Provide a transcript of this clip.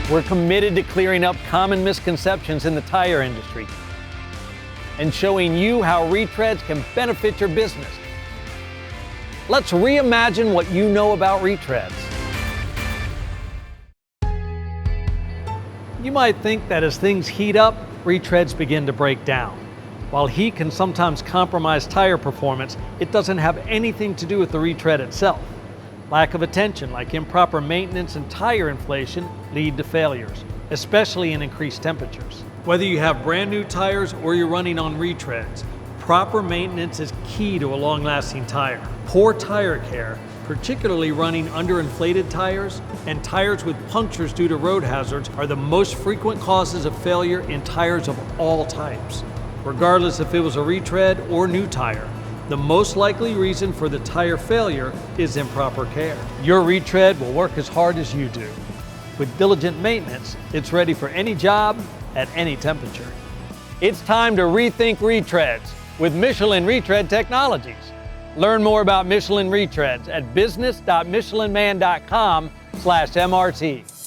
We're committed to clearing up common misconceptions in the tire industry and showing you how retreads can benefit your business. Let's reimagine what you know about retreads. You might think that as things heat up, retreads begin to break down. While heat can sometimes compromise tire performance, it doesn't have anything to do with the retread itself. Lack of attention, like improper maintenance and tire inflation, lead to failures, especially in increased temperatures. Whether you have brand new tires or you're running on retreads, proper maintenance is key to a long-lasting tire. Poor tire care, particularly running underinflated tires and tires with punctures due to road hazards, are the most frequent causes of failure in tires of all types. Regardless if it was a retread or new tire, the most likely reason for the tire failure is improper care. Your retread will work as hard as you do. With diligent maintenance, it's ready for any job at any temperature. It's time to rethink retreads with Michelin Retread Technologies. Learn more about Michelin Retreads at business.michelinman.com/MRT.